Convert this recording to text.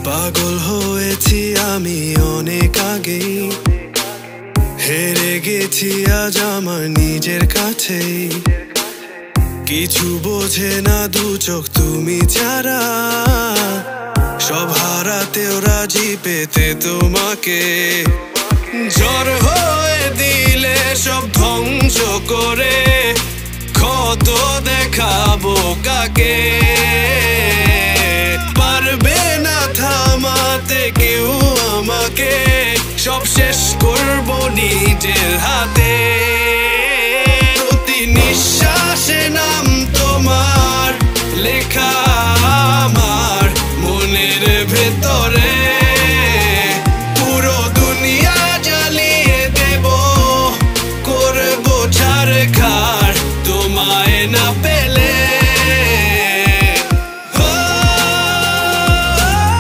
পাগল হয়েছি আমি অনেক আগেই, হেরে গেছি আজ আমার নিজের কাছেই। কিছু বোঝে না দু চোখ তুমি ছাড়া, সব হারাতেও রাজি পেতে তোমাকে। ঝড় হয়ে দিলে সব ধ্বংস করে, ক্ষত দেখাবো কাকে? পারবে না থামাতে কেউ আমাকে, সব শেষ করবো নিজের হাতে। প্রতি নিঃশ্বাসে নাম তোমার লেখা আমার মনের ভেতরে।